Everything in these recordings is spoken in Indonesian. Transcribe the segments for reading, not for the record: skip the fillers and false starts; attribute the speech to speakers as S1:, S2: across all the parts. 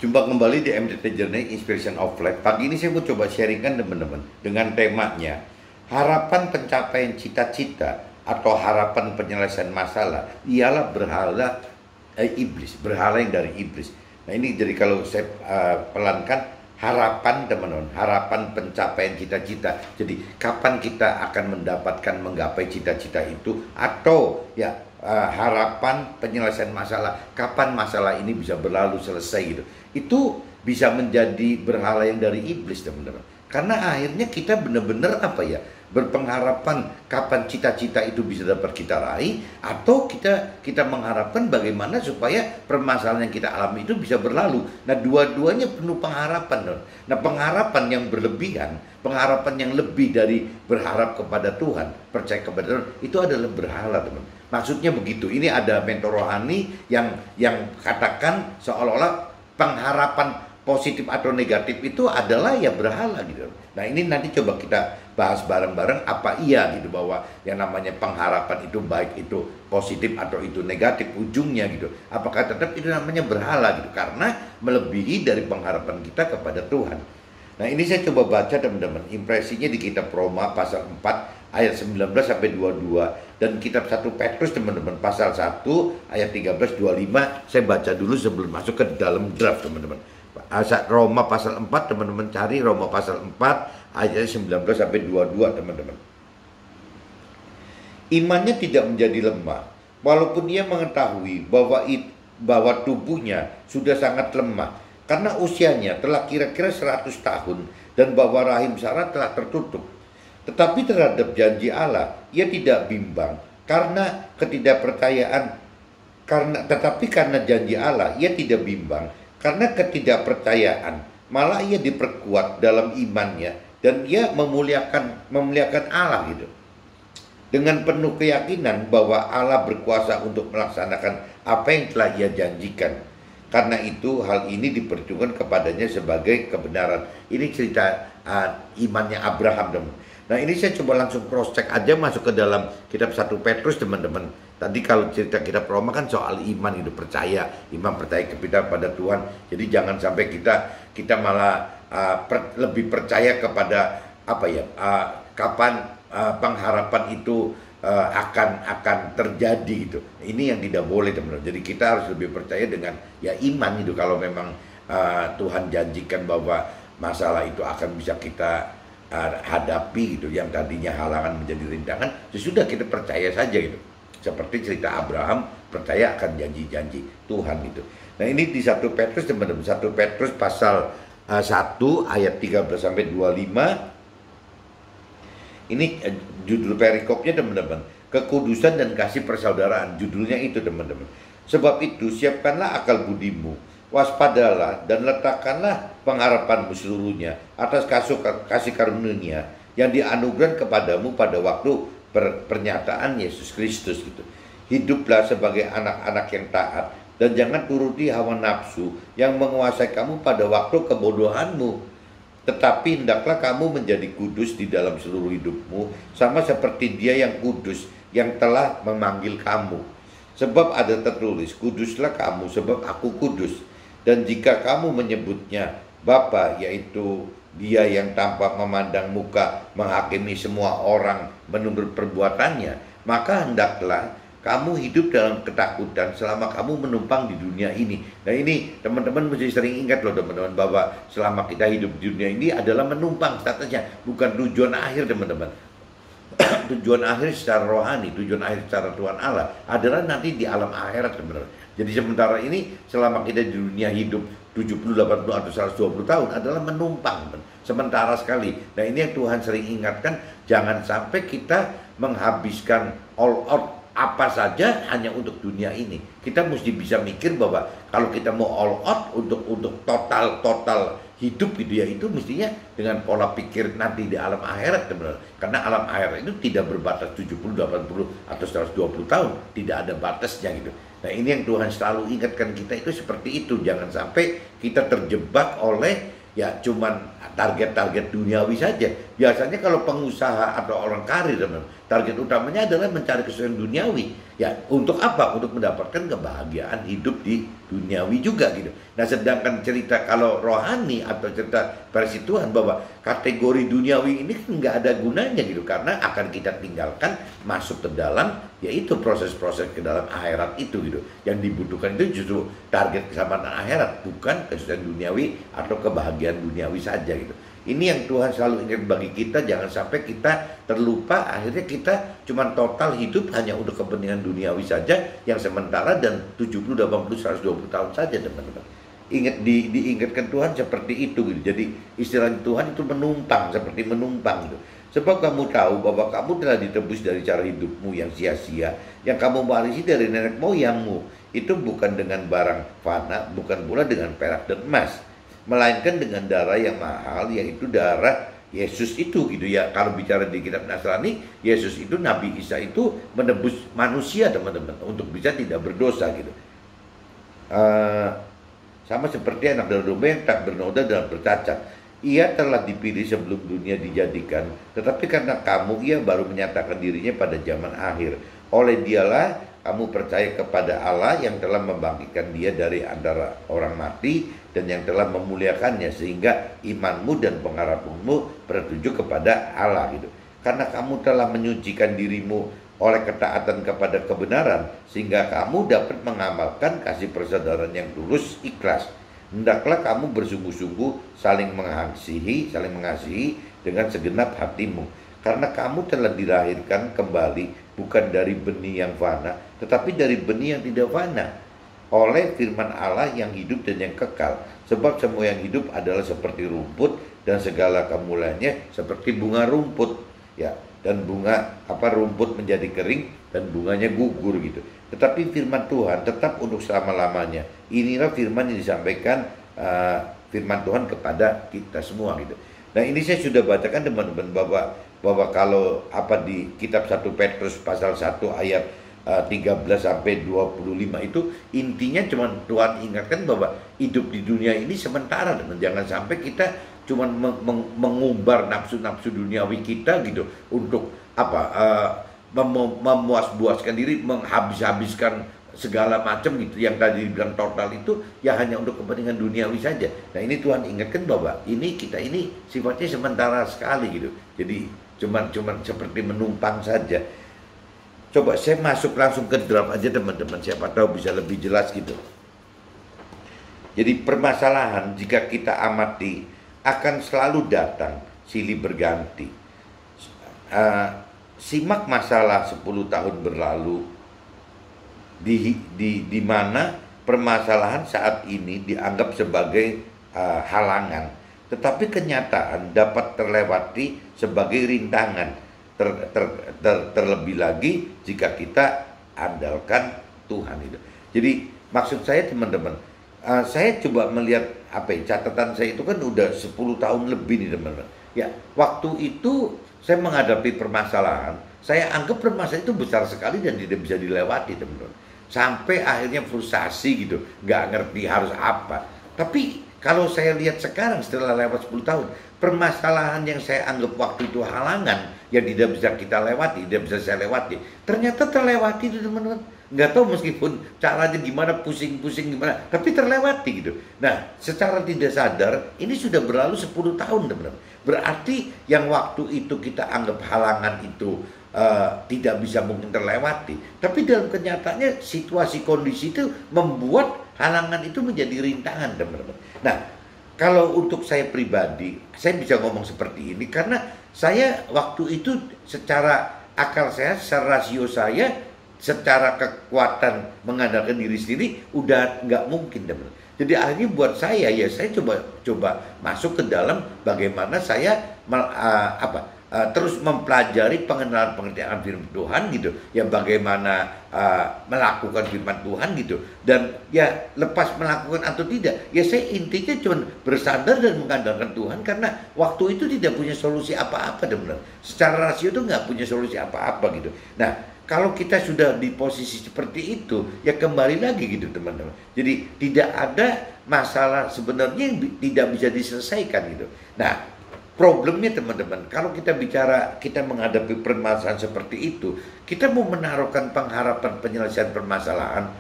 S1: Jumpa kembali di MDT Journey Inspiration of Life. Pagi ini saya mau coba sharingkan teman-teman dengan temanya harapan pencapaian cita-cita atau harapan penyelesaian masalah ialah berhala iblis, berhala yang dari iblis. Nah ini jadi kalau saya pelankan harapan teman-teman, harapan pencapaian cita-cita. Jadi kapan kita akan mendapatkan menggapai cita-cita itu, atau ya harapan penyelesaian masalah, kapan masalah ini bisa berlalu selesai gitu. Itu bisa menjadi berhala yang dari iblis teman-teman. Karena akhirnya kita benar-benar berpengharapan kapan cita-cita itu bisa dapat kita raih, atau kita mengharapkan bagaimana supaya permasalahan yang kita alami itu bisa berlalu. Nah, dua-duanya penuh pengharapan. Nah, pengharapan yang berlebihan, pengharapan yang lebih dari berharap kepada Tuhan, percaya kepada Tuhan, itu adalah berhala, teman. Maksudnya begitu. Ini ada mentor rohani yang katakan seolah-olah pengharapan positif atau negatif itu adalah ya berhala gitu. Nah ini nanti coba kita bahas bareng-bareng apa iya gitu, bahwa yang namanya pengharapan itu baik itu positif atau itu negatif ujungnya gitu. Apakah tetap itu namanya berhala gitu, karena melebihi dari pengharapan kita kepada Tuhan. Nah ini saya coba baca teman-teman, impresinya di kitab Roma pasal 4 ayat 19 sampai 22, dan kitab 1 Petrus teman-teman pasal 1 ayat 13 25. Saya baca dulu sebelum masuk ke dalam draft teman-teman. Roma pasal 4 teman-teman, cari Roma pasal 4 ayat 19 sampai 22 teman-teman. Imannya tidak menjadi lemah walaupun ia mengetahui bahwa tubuhnya sudah sangat lemah karena usianya telah kira-kira 100 tahun dan bahwa rahim Sarah telah tertutup. Tetapi terhadap janji Allah ia tidak bimbang karena ketidakpercayaan, karena janji Allah ia tidak bimbang karena ketidakpercayaan, malah ia diperkuat dalam imannya dan ia memuliakan Allah gitu. Dengan penuh keyakinan bahwa Allah berkuasa untuk melaksanakan apa yang telah ia janjikan. Karena itu hal ini diperhitungkan kepadanya sebagai kebenaran. Ini cerita imannya Abraham, teman. Nah ini saya coba langsung cross check aja masuk ke dalam kitab 1 Petrus teman-teman. Tadi kalau cerita kitab Roma kan soal iman itu, percaya, iman percaya pada Tuhan. Jadi jangan sampai kita malah lebih percaya kepada kapan pengharapan itu akan terjadi gitu. Ini yang tidak boleh teman-teman. Jadi kita harus lebih percaya dengan ya iman itu. Kalau memang Tuhan janjikan bahwa masalah itu akan bisa kita hadapi gitu, yang tadinya halangan menjadi rintangan, sesudah kita percaya saja gitu. Seperti cerita Abraham percaya akan janji-janji Tuhan gitu. Nah ini di 1 Petrus teman-teman, 1 Petrus pasal 1 ayat 13 sampai 25. Ini judul perikopnya teman-teman, kekudusan dan kasih persaudaraan, judulnya itu teman-teman. Sebab itu siapkanlah akal budimu, waspadalah dan letakkanlah pengharapanmu seluruhnya atas kasih karunia yang dianugerahkan kepadamu pada waktu pernyataan Yesus Kristus gitu. Hiduplah sebagai anak-anak yang taat dan jangan turuti hawa nafsu yang menguasai kamu pada waktu kebodohanmu. Tetapi hendaklah kamu menjadi kudus di dalam seluruh hidupmu, sama seperti Dia yang kudus yang telah memanggil kamu. Sebab ada tertulis, kuduslah kamu sebab aku kudus. Dan jika kamu menyebutnya Bapa, yaitu Dia yang tanpa memandang muka menghakimi semua orang menurut perbuatannya, maka hendaklah kamu hidup dalam ketakutan selama kamu menumpang di dunia ini. Nah ini teman-teman mesti sering ingat loh teman-teman, bahwa selama kita hidup di dunia ini adalah menumpang statusnya, bukan tujuan akhir teman-teman. Tujuan akhir secara rohani, tujuan akhir secara Tuhan Allah adalah nanti di alam akhirat teman-teman. Jadi sementara ini selama kita di dunia hidup 70, 80 atau 120 tahun adalah menumpang, sementara sekali. Nah ini yang Tuhan sering ingatkan, jangan sampai kita menghabiskan all out apa saja hanya untuk dunia ini. Kita mesti bisa mikir bahwa kalau kita mau all out untuk total hidup gitu ya, itu mestinya dengan pola pikir nanti di alam akhirat teman-teman. Karena alam akhirat itu tidak berbatas 70, 80 atau 120 tahun, tidak ada batasnya gitu. Nah ini yang Tuhan selalu ingatkan kita itu seperti itu. Jangan sampai kita terjebak oleh ya cuman target-target duniawi saja. Biasanya kalau pengusaha atau orang karir, teman, target utamanya adalah mencari kesuksesan duniawi. Ya, untuk apa? Untuk mendapatkan kebahagiaan hidup di duniawi juga gitu. Nah, sedangkan cerita kalau rohani atau cerita versi Tuhan bahwa kategori duniawi ini kan nggak ada gunanya gitu, karena akan kita tinggalkan masuk ke dalam, yaitu proses-proses ke dalam akhirat itu gitu. Yang dibutuhkan itu justru target keselamatan akhirat, bukan kesuksesan duniawi atau kebahagiaan duniawi saja gitu. Ini yang Tuhan selalu ingin bagi kita, jangan sampai kita terlupa, akhirnya kita cuma total hidup hanya untuk kepentingan duniawi saja, yang sementara dan 70, 80, 120 tahun saja, teman-teman. Diingatkan Tuhan seperti itu gitu. Jadi istilah Tuhan itu menumpang, seperti menumpang gitu. Sebab kamu tahu bahwa kamu telah ditebus dari cara hidupmu yang sia-sia, yang kamu warisi dari nenek moyangmu. Itu bukan dengan barang fana, bukan pula dengan perak dan emas, melainkan dengan darah yang mahal, yaitu darah Yesus itu gitu ya. Kalau bicara di kitab Nasrani, Yesus itu, Nabi Isa itu menebus manusia, teman-teman, untuk bisa tidak berdosa gitu. Sama seperti anak domba yang tak bernoda dan bercacat. Ia telah dipilih sebelum dunia dijadikan, tetapi karena kamu, ia baru menyatakan dirinya pada zaman akhir. Oleh dialah kamu percaya kepada Allah yang telah membangkitkan dia dari antara orang mati dan yang telah memuliakannya, sehingga imanmu dan pengharapanmu bertuju kepada Allah gitu. Karena kamu telah menyucikan dirimu oleh ketaatan kepada kebenaran, sehingga kamu dapat mengamalkan kasih persaudaraan yang tulus ikhlas. Hendaklah kamu bersungguh-sungguh saling mengasihi dengan segenap hatimu, karena kamu telah dilahirkan kembali bukan dari benih yang fana, tetapi dari benih yang tidak fana, oleh firman Allah yang hidup dan yang kekal. Sebab semua yang hidup adalah seperti rumput, dan segala kemuliaannya seperti bunga rumput, ya. Dan bunga rumput menjadi kering dan bunganya gugur gitu. Tetapi firman Tuhan tetap untuk selama-lamanya. Inilah firman yang disampaikan firman Tuhan kepada kita semua gitu. Nah, ini saya sudah bacakan, teman-teman, bahwa kalau di kitab 1 Petrus pasal 1 ayat 13 sampai 25 itu intinya cuma Tuhan ingatkan bahwa hidup di dunia ini sementara, teman. Jangan sampai kita cuma mengumbar nafsu-nafsu duniawi kita gitu untuk memuas-buaskan diri, menghabis-habiskan segala macam gitu. Yang tadi dibilang total itu ya hanya untuk kepentingan duniawi saja. Nah, ini Tuhan ingatkan bahwa kita ini sifatnya sementara sekali gitu. Jadi cuman seperti menumpang saja. Coba saya masuk langsung ke draft aja, teman-teman, siapa tahu bisa lebih jelas gitu. Jadi permasalahan jika kita amati akan selalu datang silih berganti. Simak masalah 10 tahun berlalu di mana permasalahan saat ini dianggap sebagai halangan, tetapi kenyataan dapat terlewati sebagai rintangan, terlebih lagi jika kita andalkan Tuhan itu. Jadi maksud saya, teman-teman, saya coba melihat catatan saya itu kan udah 10 tahun lebih nih, teman-teman. Ya, waktu itu saya menghadapi permasalahan, saya anggap permasalahan itu besar sekali dan tidak bisa dilewati, teman-teman. Sampai akhirnya frustasi gitu, nggak ngerti harus apa. Tapi kalau saya lihat sekarang setelah lewat 10 tahun, permasalahan yang saya anggap waktu itu halangan, yang tidak bisa kita lewati, tidak bisa saya lewati, ternyata terlewati itu, teman-teman. Nggak tahu meskipun caranya gimana, pusing-pusing gimana, tapi terlewati gitu. Nah, secara tidak sadar ini sudah berlalu 10 tahun, teman-teman. Berarti yang waktu itu kita anggap halangan itu tidak bisa mungkin terlewati, tapi dalam kenyataannya situasi kondisi itu membuat halangan itu menjadi rintangan, teman-teman. Nah, kalau untuk saya pribadi, saya bisa ngomong seperti ini karena saya waktu itu secara akal saya, secara rasio saya, secara kekuatan mengandalkan diri sendiri udah nggak mungkin, teman-teman. Jadi akhirnya buat saya saya coba masuk ke dalam bagaimana saya terus mempelajari pengenalan firman Tuhan gitu, ya bagaimana melakukan firman Tuhan gitu, dan ya lepas melakukan atau tidak, ya saya intinya cuma bersandar dan mengandalkan Tuhan karena waktu itu tidak punya solusi apa-apa, teman-teman. Secara rasio itu nggak punya solusi apa-apa gitu. Nah, kalau kita sudah di posisi seperti itu, ya kembali lagi gitu teman-teman. Jadi tidak ada masalah sebenarnya yang tidak bisa diselesaikan gitu. Nah, problemnya teman-teman, kalau kita bicara kita menghadapi permasalahan seperti itu, kita mau menaruhkan pengharapan penyelesaian permasalahan,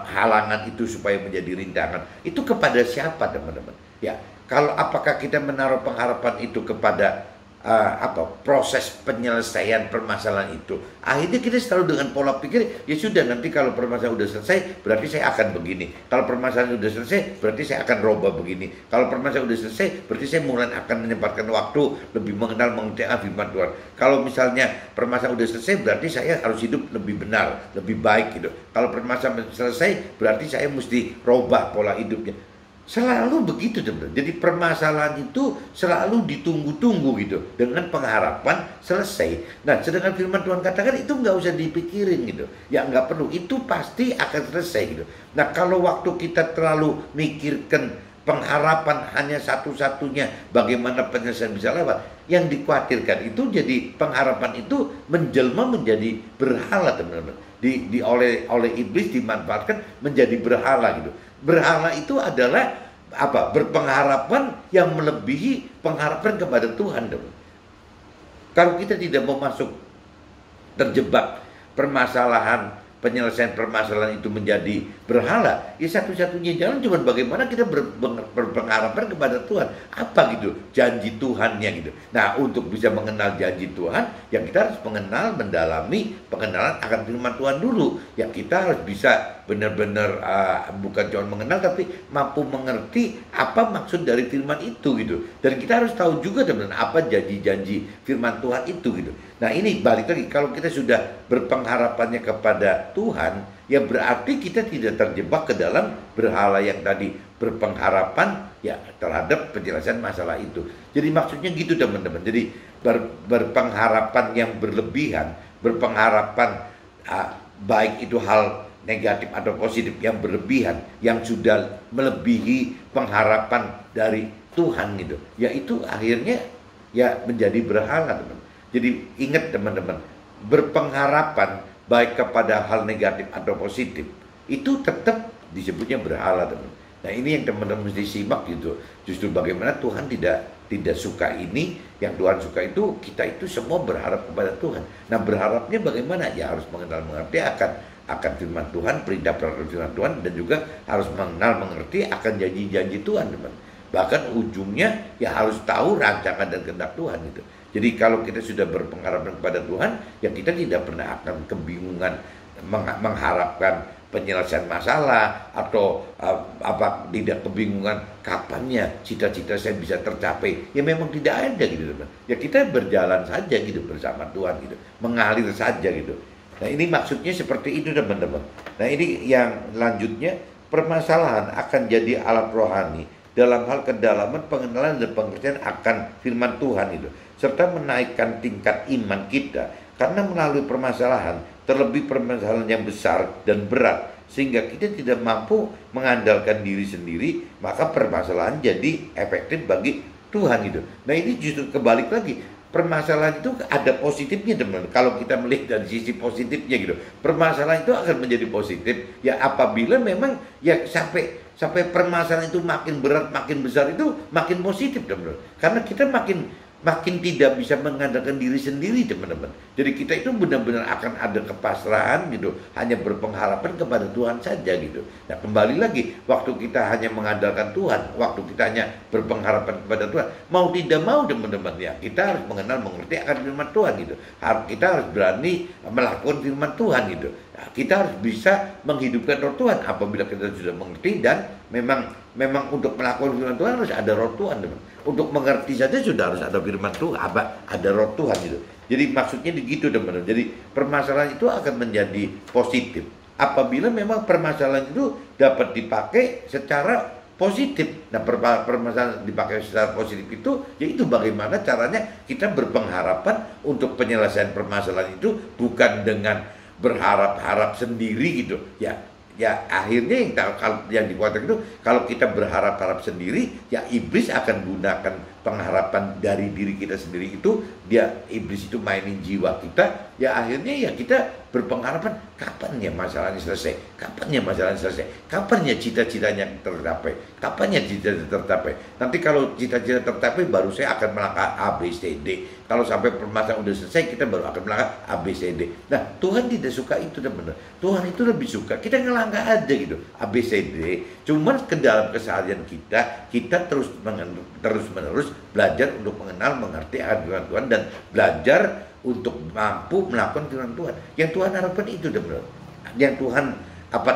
S1: halangan itu supaya menjadi rintangan, itu kepada siapa teman-teman? Ya, kalau apakah kita menaruh pengharapan itu kepada proses penyelesaian permasalahan itu, akhirnya kita selalu dengan pola pikir, ya sudah, nanti kalau permasalahan udah selesai berarti saya akan begini, kalau permasalahan udah selesai berarti saya akan roba begini, kalau permasalahan udah selesai berarti saya mulai akan menyempatkan waktu lebih mengenal mengerti firman Tuhan, kalau misalnya permasalahan udah selesai berarti saya harus hidup lebih benar, lebih baik gitu, kalau permasalahan selesai berarti saya mesti robah pola hidupnya. Selalu begitu teman-teman. Jadi permasalahan itu selalu ditunggu-tunggu gitu dengan pengharapan selesai. Nah, sedangkan firman Tuhan katakan itu nggak usah dipikirin gitu. Ya nggak perlu, itu pasti akan selesai gitu. Nah, kalau waktu kita terlalu mikirkan pengharapan hanya satu-satunya bagaimana penyelesaian bisa lewat, yang dikhawatirkan itu jadi pengharapan itu menjelma menjadi berhala teman-teman. Oleh iblis dimanfaatkan menjadi berhala gitu. Berhala itu adalah berpengharapan yang melebihi pengharapan kepada Tuhan. Kalau kita tidak mau masuk terjebak permasalahan, penyelesaian permasalahan itu menjadi berhala, ya satu-satunya jalan cuma bagaimana kita berpengharapan kepada Tuhan. Apa gitu janji Tuhannya gitu. Nah, untuk bisa mengenal janji Tuhan, ya kita harus mendalami pengenalan akan firman Tuhan dulu. Ya kita harus bisa benar-benar bukan cuma mengenal, tapi mampu mengerti apa maksud dari firman itu gitu. Dan kita harus tahu juga teman-teman apa janji-janji firman Tuhan itu gitu. Nah, ini balik lagi, kalau kita sudah berpengharapannya kepada Tuhan, ya berarti kita tidak terjebak ke dalam berhala yang tadi berpengharapan ya terhadap penjelasan masalah itu. Jadi maksudnya gitu teman-teman. Jadi berpengharapan yang berlebihan, berpengharapan baik itu hal negatif atau positif yang berlebihan, yang sudah melebihi pengharapan dari Tuhan gitu. Ya itu akhirnya ya menjadi berhala teman. Jadi ingat teman-teman, berpengharapan baik kepada hal negatif atau positif itu tetap disebutnya berhala teman. Nah, ini yang teman-teman mesti simak gitu. Justru bagaimana Tuhan tidak suka ini, yang Tuhan suka itu kita itu semua berharap kepada Tuhan. Nah, berharapnya bagaimana? Ya harus mengenal mengerti akan firman Tuhan, perintah-perintah firman Tuhan, dan juga harus mengenal mengerti akan janji-janji Tuhan teman. Bahkan ujungnya ya harus tahu rancangan dan kehendak Tuhan gitu. Jadi kalau kita sudah berpengharapan kepada Tuhan, ya kita tidak pernah akan kebingungan mengharapkan penyelesaian masalah atau tidak kebingungan kapannya cita-cita saya bisa tercapai. Ya memang tidak ada gitu teman. Ya kita berjalan saja gitu bersama Tuhan gitu, mengalir saja gitu. Nah, ini maksudnya seperti itu teman-teman. Nah, ini yang lanjutnya, permasalahan akan jadi alat rohani dalam hal kedalaman pengenalan dan pengertian akan firman Tuhan itu, serta menaikkan tingkat iman kita, karena melalui permasalahan, terlebih permasalahan yang besar dan berat, sehingga kita tidak mampu mengandalkan diri sendiri, maka permasalahan jadi efektif bagi Tuhan itu. Nah, ini justru kebalik lagi, permasalahan itu ada positifnya teman. Kalau kita melihat dari sisi positifnya gitu, permasalahan itu akan menjadi positif ya apabila memang ya sampai permasalahan itu makin berat, makin besar, itu makin positif teman-teman. Karena kita makin tidak bisa mengandalkan diri sendiri teman-teman. Jadi kita itu benar-benar akan ada kepasrahan gitu, hanya berpengharapan kepada Tuhan saja gitu. Nah, kembali lagi, waktu kita hanya mengandalkan Tuhan, waktu kita hanya berpengharapan kepada Tuhan, mau tidak mau teman-teman ya, kita harus mengenal mengerti akan firman Tuhan gitu. Kita harus berani melakukan firman Tuhan gitu. Nah, kita harus bisa menghidupkan roh Tuhan apabila kita sudah mengerti, dan memang untuk melakukan firman Tuhan harus ada roh Tuhan teman. Untuk mengerti saja sudah harus ada firman Tuhan, ada roh Tuhan gitu. Jadi maksudnya begitu teman-teman. Jadi permasalahan itu akan menjadi positif apabila memang permasalahan itu dapat dipakai secara positif. Nah, permasalahan dipakai secara positif itu, yaitu bagaimana caranya kita berpengharapan untuk penyelesaian permasalahan itu, bukan dengan berharap-harap sendiri gitu ya akhirnya yang dikhawatirkan itu, kalau kita berharap-harap sendiri, ya iblis akan gunakan pengharapan dari diri kita sendiri itu, iblis itu mainin jiwa kita, ya akhirnya ya kita berpengharapan, kapan ya masalahnya selesai? Kapan ya masalahnya selesai? Kapan ya cita-citanya tercapai? Kapan ya cita-cita tercapai? Nanti kalau cita-cita tercapai baru saya akan melangkah A, B, C, D. Kalau sampai permasalahan udah selesai, kita baru akan melangkah A, B, C, D. Nah, Tuhan tidak suka itu, teman-teman. Tuhan itu lebih suka kita ngelangkah aja gitu, A, B, C, D. Cuman ke dalam keseharian kita terus menerus belajar untuk mengenal, mengerti ajaran Tuhan, dan belajar untuk mampu melakukan firman Tuhan. Yang Tuhan harapkan itu, teman-teman. Yang Tuhan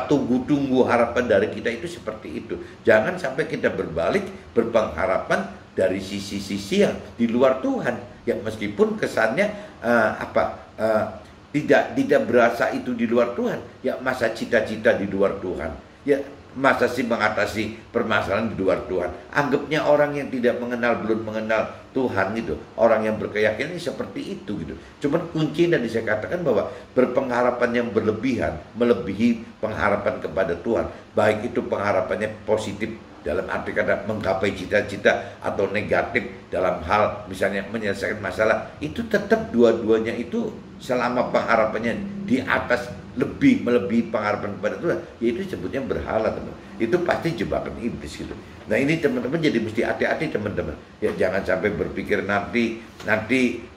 S1: tunggu-tunggu harapan dari kita itu seperti itu. Jangan sampai kita berbalik berpengharapan dari sisi-sisi yang di luar Tuhan, yang meskipun kesannya tidak berasa itu di luar Tuhan. Ya, masa cita-cita di luar Tuhan. Ya, masa sih mengatasi permasalahan di luar Tuhan. Anggapnya orang yang tidak mengenal, belum mengenal Tuhan gitu, orang yang berkeyakinan seperti itu gitu. Cuman kunci dan saya katakan bahwa berpengharapan yang berlebihan melebihi pengharapan kepada Tuhan, baik itu pengharapannya positif dalam arti kata menggapai cita-cita, atau negatif dalam hal misalnya menyelesaikan masalah, itu tetap dua-duanya itu selama pengharapannya di atas melebihi pengharapan kepada Tuhan, yaitu sebutnya berhala, teman. Itu pasti jebakan iblis gitu. Nah, ini teman-teman jadi mesti hati-hati, teman-teman. Ya, jangan sampai berpikir nanti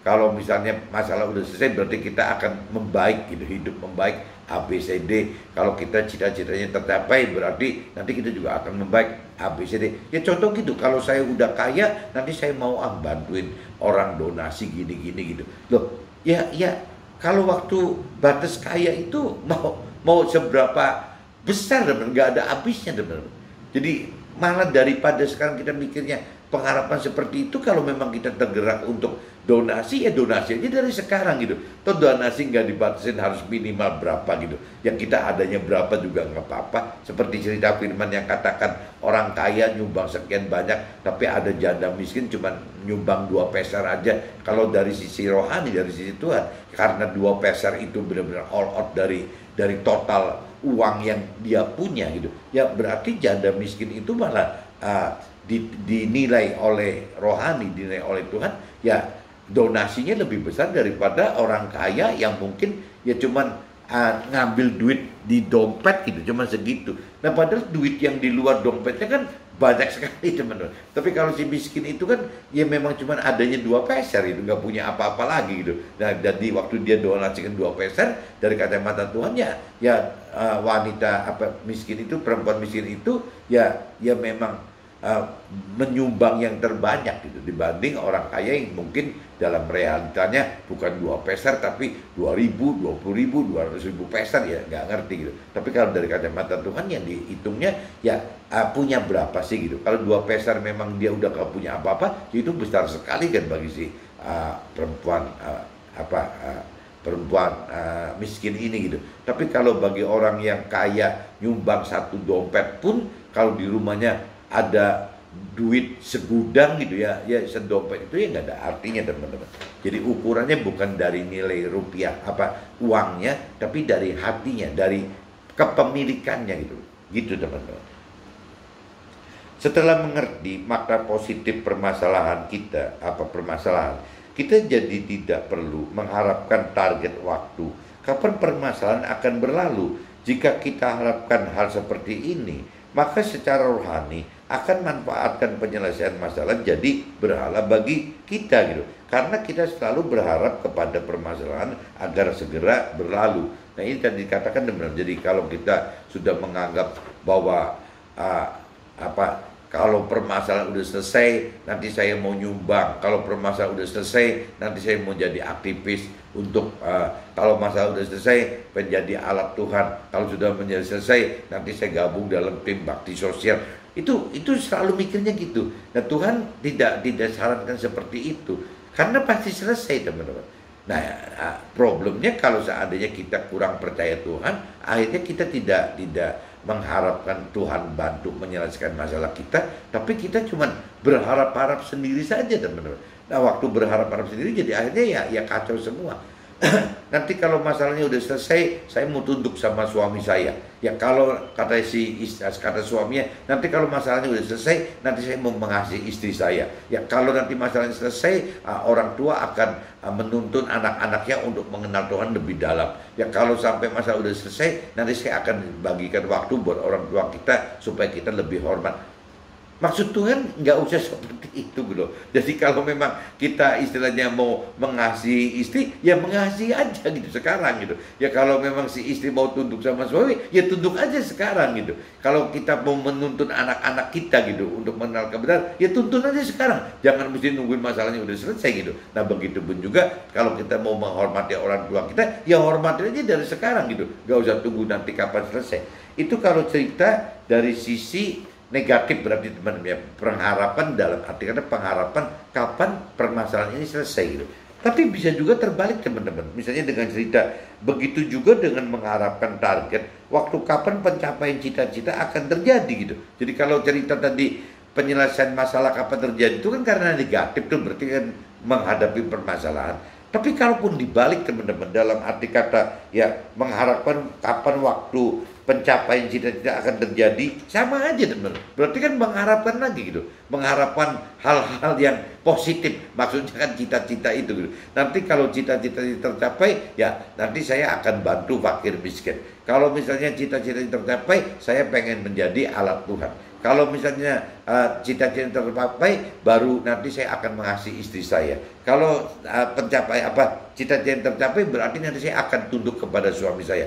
S1: kalau misalnya masalah udah selesai berarti kita akan membaik gitu, hidup membaik A, B, C, D. Kalau kita cita-citanya tercapai berarti nanti kita juga akan membaik A, B, C, D. Ya contoh gitu, kalau saya udah kaya nanti saya mau bantuin orang donasi gini-gini gitu. Loh, ya kalau waktu batas kaya itu mau seberapa besar, teman, nggak ada habisnya, teman. Jadi malah daripada sekarang kita mikirnya pengharapan seperti itu, kalau memang kita tergerak untuk donasi, ya donasi aja dari sekarang gitu. Toh donasi nggak dibatasin harus minimal berapa gitu. Yang kita adanya berapa juga nggak apa-apa. Seperti cerita firman yang katakan orang kaya nyumbang sekian banyak, tapi ada janda miskin cuma nyumbang 2 peser aja. Kalau dari sisi rohani, dari sisi Tuhan, karena 2 peser itu benar-benar all out dari total uang yang dia punya gitu. Ya berarti janda miskin itu malah dinilai oleh rohani, dinilai oleh Tuhan, ya donasinya lebih besar daripada orang kaya yang mungkin ya cuman ngambil duit di dompet gitu, cuman segitu. Nah, padahal duit yang di luar dompetnya kan banyak sekali, teman-teman. Tapi kalau si miskin itu kan ya memang cuman adanya 2 peser itu, nggak punya apa-apa lagi gitu. Nah, jadi waktu dia donasikan 2 peser, dari kacamata Tuhan ya wanita miskin itu, perempuan miskin itu ya memang menyumbang yang terbanyak gitu, dibanding orang kaya yang mungkin dalam realitanya bukan 2 peser tapi 2.000, 20.000, 200.000 peser, ya nggak ngerti gitu. Tapi kalau dari kacamata Tuhan yang dihitungnya ya punya berapa sih gitu. Kalau 2 peser memang dia udah gak punya apa-apa, itu besar sekali kan bagi si perempuan miskin ini gitu. Tapi kalau bagi orang yang kaya nyumbang 1 dompet pun, kalau di rumahnya ada duit segudang gitu ya sedompet itu ya nggak ada artinya, teman-teman. Jadi ukurannya bukan dari nilai rupiah uangnya, tapi dari hatinya, dari kepemilikannya gitu teman-teman. Setelah mengerti makna positif permasalahan kita, kita jadi tidak perlu mengharapkan target waktu kapan permasalahan akan berlalu. Jika kita harapkan hal seperti ini, maka secara rohani akan manfaatkan penyelesaian masalah jadi berhala bagi kita gitu. Karena kita selalu berharap kepada permasalahan agar segera berlalu. Nah, ini tadi dikatakan benar. Jadi kalau kita sudah menganggap bahwa kalau permasalahan udah selesai nanti saya mau nyumbang, kalau permasalahan udah selesai nanti saya mau jadi aktivis untuk kalau masalah udah selesai menjadi alat Tuhan, kalau sudah menjadi selesai nanti saya gabung dalam tim bakti sosial. Itu selalu mikirnya gitu. Nah, Tuhan tidak sarankan seperti itu, karena pasti selesai, teman-teman. Nah, problemnya kalau seandainya kita kurang percaya Tuhan, akhirnya kita tidak mengharapkan Tuhan bantu menyelesaikan masalah kita, tapi kita cuma berharap-harap sendiri saja, teman-teman. Nah, waktu berharap-harap sendiri jadi akhirnya ya kacau semua. Nanti kalau masalahnya udah selesai, saya mau tunduk sama suami saya. Ya kalau kata suaminya, nanti kalau masalahnya udah selesai, nanti saya mau mengasihi istri saya. Ya kalau nanti masalahnya selesai, orang tua akan menuntun anak-anaknya untuk mengenal Tuhan lebih dalam. Ya kalau sampai masalah udah selesai, nanti saya akan bagikan waktu buat orang tua kita supaya kita lebih hormat. Maksud Tuhan nggak usah seperti itu gitu. Jadi kalau memang kita istilahnya mau mengasihi istri, ya mengasihi aja gitu sekarang gitu. Ya kalau memang si istri mau tunduk sama suami, ya tunduk aja sekarang gitu. Kalau kita mau menuntun anak-anak kita gitu untuk mengenal kebenaran, ya tuntun aja sekarang. Jangan mesti nungguin masalahnya udah selesai gitu. Nah begitu pun juga kalau kita mau menghormati orang tua kita, ya hormati aja dari sekarang gitu. Nggak usah tunggu nanti kapan selesai. Itu kalau cerita dari sisi negatif berarti teman-teman ya, pengharapan dalam arti kata pengharapan kapan permasalahan ini selesai gitu. Tapi bisa juga terbalik teman-teman. Misalnya dengan cerita begitu juga dengan mengharapkan target waktu kapan pencapaian cita-cita akan terjadi gitu. Jadi kalau cerita tadi penyelesaian masalah kapan terjadi itu kan karena negatif tuh berarti kan menghadapi permasalahan. Tapi kalaupun dibalik teman-teman dalam arti kata ya mengharapkan kapan waktu pencapaian cita-cita akan terjadi, sama aja teman. Berarti kan mengharapkan lagi gitu, mengharapkan hal-hal yang positif, maksudnya kan cita-cita itu gitu. Nanti kalau cita-cita tercapai, ya nanti saya akan bantu fakir miskin. Kalau misalnya cita-cita tercapai, saya pengen menjadi alat Tuhan. Kalau misalnya cita-cita tercapai, baru nanti saya akan mengasihi istri saya. Kalau cita-cita tercapai, berarti nanti saya akan tunduk kepada suami saya.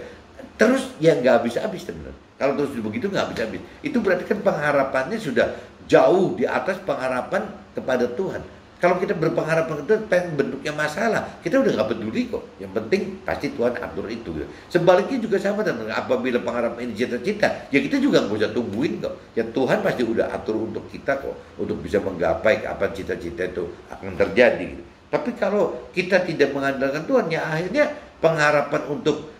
S1: Terus ya nggak habis-habis teman. Kalau terus begitu nggak habis-habis. Itu berarti kan pengharapannya sudah jauh di atas pengharapan kepada Tuhan. Kalau kita berpengharapan itu pengen bentuknya masalah, kita udah nggak peduli kok. Yang penting pasti Tuhan atur itu. Gitu. Sebaliknya juga sama teman. Apabila pengharapan ini cita-cita, ya kita juga nggak usah tungguin kok. Ya Tuhan pasti udah atur untuk kita kok, untuk bisa menggapai apa cita-cita itu akan terjadi. Gitu. Tapi kalau kita tidak mengandalkan Tuhan, ya akhirnya pengharapan untuk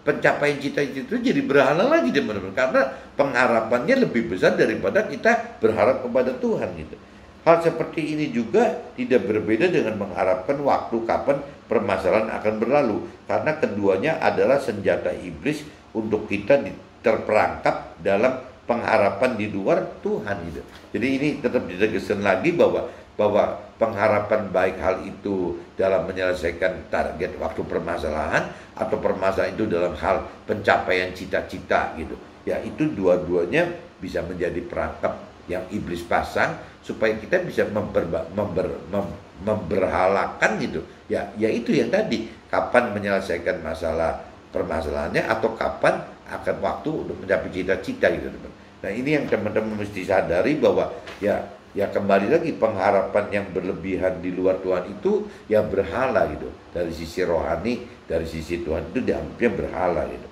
S1: pencapaian cita-cita itu jadi berhala lagi teman-teman, karena pengharapannya lebih besar daripada kita berharap kepada Tuhan gitu. Hal seperti ini juga tidak berbeda dengan mengharapkan waktu kapan permasalahan akan berlalu, karena keduanya adalah senjata iblis untuk kita terperangkap dalam pengharapan di luar Tuhan gitu. Jadi ini tetap ditegaskan lagi bahwa pengharapan baik hal itu dalam menyelesaikan target waktu permasalahan atau permasalahan itu dalam hal pencapaian cita-cita gitu. Ya itu dua-duanya bisa menjadi perangkap yang iblis pasang supaya kita bisa memberhalakan gitu. Ya itu yang tadi, kapan menyelesaikan permasalahannya atau kapan akan waktu untuk mencapai cita-cita gitu teman. Nah ini yang teman-teman mesti sadari bahwa ya kembali lagi pengharapan yang berlebihan di luar Tuhan itu ya berhala gitu. Dari sisi rohani, dari sisi Tuhan itu dianggapnya berhala gitu.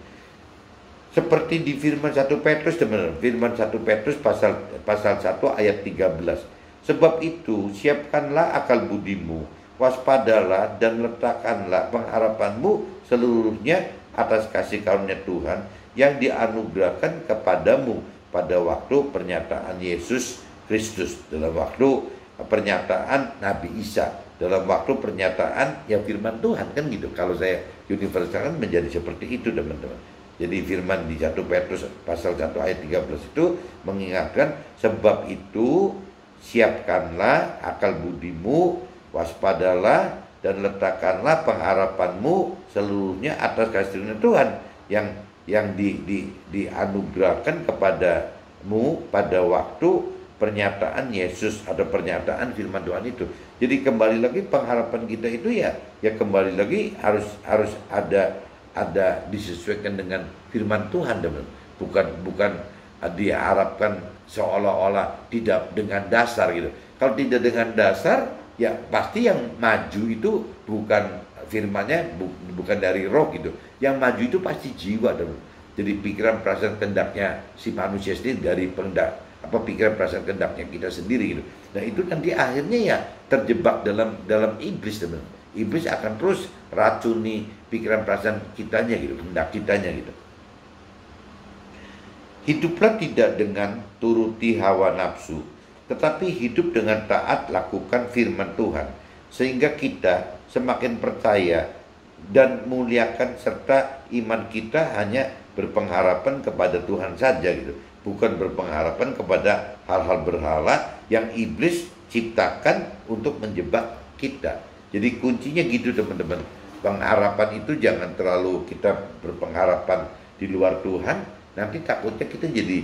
S1: Seperti di firman 1 Petrus teman-teman, firman 1 Petrus pasal 1 ayat 13. Sebab itu siapkanlah akal budimu, waspadalah dan letakkanlah pengharapanmu seluruhnya atas kasih karunia Tuhan yang dianugerahkan kepadamu pada waktu pernyataan Yesus Kristus, dalam waktu pernyataan Nabi Isa, dalam waktu pernyataan ya firman Tuhan kan gitu. Kalau saya universalkan menjadi seperti itu teman-teman. Jadi firman di 1 Petrus pasal 1 ayat 13 itu mengingatkan, sebab itu siapkanlah akal budimu, waspadalah dan letakkanlah pengharapanmu seluruhnya atas kasih karunia Tuhan yang dianugerahkan kepadamu pada waktu pernyataan Yesus atau pernyataan firman Tuhan itu. Jadi kembali lagi pengharapan kita itu ya kembali lagi harus ada disesuaikan dengan firman Tuhan teman. Bukan diharapkan seolah-olah tidak dengan dasar gitu. Kalau tidak dengan dasar ya pasti yang maju itu bukan firmannya, bukan dari roh gitu. Yang maju itu pasti jiwa teman. Jadi pikiran perasaan kehendaknya si manusia sendiri dari pikiran perasaan kehendaknya kita sendiri gitu. Nah itu nanti akhirnya ya terjebak dalam iblis teman. Iblis akan terus racuni pikiran perasaan kitanya gitu, kehendak kitanya gitu. Hiduplah tidak dengan turuti hawa nafsu, tetapi hidup dengan taat lakukan firman Tuhan, sehingga kita semakin percaya dan muliakan serta iman kita hanya berpengharapan kepada Tuhan saja gitu, bukan berpengharapan kepada hal-hal berhala yang iblis ciptakan untuk menjebak kita. Jadi kuncinya gitu teman-teman. Pengharapan itu jangan terlalu kita berpengharapan di luar Tuhan, nanti takutnya kita jadi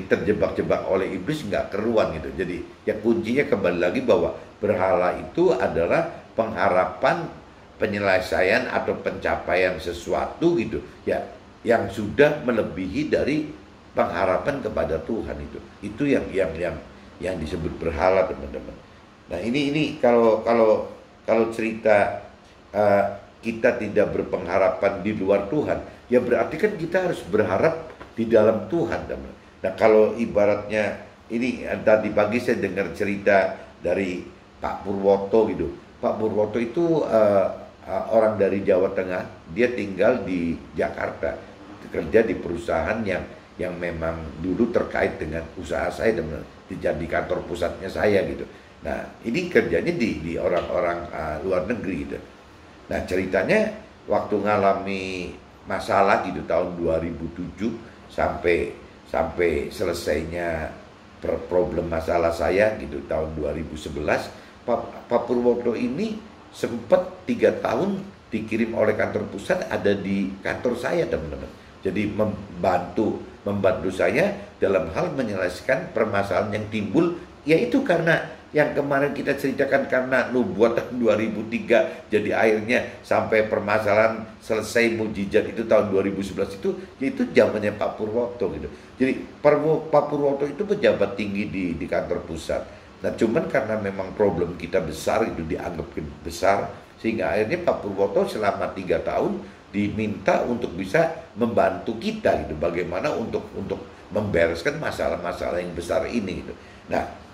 S1: terjebak-jebak oleh iblis, nggak keruan gitu. Jadi ya kuncinya kembali lagi bahwa berhala itu adalah pengharapan penyelesaian atau pencapaian sesuatu gitu ya, yang sudah melebihi dari pengharapan kepada Tuhan. Itu yang disebut berhala teman-teman. Nah ini kalau cerita kita tidak berpengharapan di luar Tuhan, ya berarti kan kita harus berharap di dalam Tuhan teman. Nah kalau ibaratnya ini tadi pagi saya dengar cerita dari Pak Purwoto gitu. Pak Purwoto itu orang dari Jawa Tengah, dia tinggal di Jakarta, kerja di perusahaan yang memang dulu terkait dengan usaha saya dan di kantor pusatnya saya gitu. Nah ini kerjanya di orang-orang luar negeri gitu. Nah ceritanya waktu ngalami masalah gitu tahun 2007 sampai selesainya problem masalah saya gitu tahun 2011, Pak Purwoto ini sempat 3 tahun dikirim oleh kantor pusat ada di kantor saya teman-teman. Jadi membantu saya dalam hal menyelesaikan permasalahan yang timbul, yaitu karena yang kemarin kita ceritakan karena nubuat tahun 2003, jadi akhirnya sampai permasalahan selesai mujizat itu tahun 2011 itu, yaitu zamannya Pak Purwoto gitu. Jadi Pak Purwoto itu pejabat tinggi di kantor pusat. Nah cuman karena memang problem kita besar, itu dianggap besar, sehingga akhirnya Pak Purwoto selama 3 tahun diminta untuk bisa membantu kita gitu, bagaimana untuk membereskan masalah-masalah yang besar ini gitu. Nah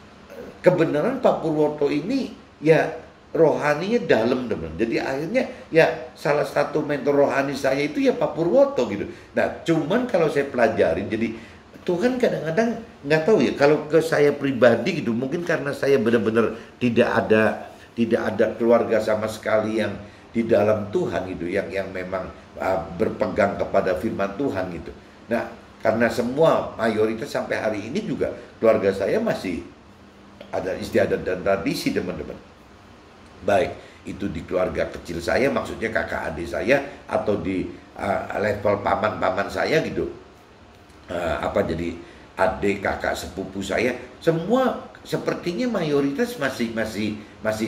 S1: kebenaran Pak Purwoto ini ya rohaninya dalam teman. Jadi akhirnya ya salah satu mentor rohani saya itu ya Pak Purwoto gitu. Nah cuman kalau saya pelajarin, jadi Tuhan kadang-kadang nggak tahu ya, kalau ke saya pribadi gitu, mungkin karena saya benar-benar tidak ada keluarga sama sekali yang di dalam Tuhan gitu, yang memang berpegang kepada firman Tuhan gitu. Nah karena semua mayoritas sampai hari ini juga keluarga saya masih ada istiadat dan tradisi teman-teman, baik itu di keluarga kecil saya, maksudnya kakak adik saya, atau di level paman-paman saya gitu, jadi adik kakak sepupu saya, semua sepertinya mayoritas masih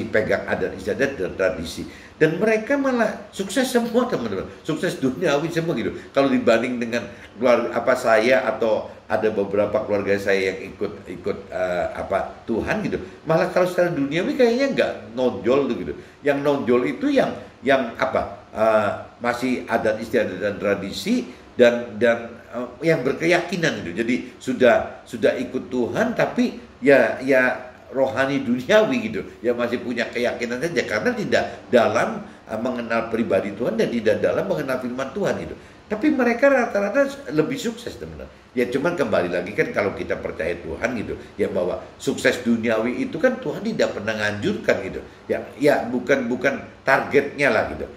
S1: pegang adat istiadat dan tradisi, dan mereka malah sukses semua teman-teman, sukses duniawi semua gitu. Kalau dibanding dengan keluarga saya, atau ada beberapa keluarga saya yang ikut Tuhan gitu, malah kalau secara duniawi kayaknya nggak nonjol tuh gitu. Yang nonjol itu yang masih adat istiadat dan tradisi, dan yang berkeyakinan gitu. Jadi sudah ikut Tuhan tapi ya rohani duniawi gitu, ya masih punya keyakinan saja karena tidak dalam mengenal pribadi Tuhan dan tidak dalam mengenal firman Tuhan gitu. Tapi mereka rata-rata lebih sukses teman-teman. Ya cuman kembali lagi kan, kalau kita percaya Tuhan gitu, ya bahwa sukses duniawi itu kan Tuhan tidak pernah nganjurkan gitu. Ya bukan targetnya lah gitu.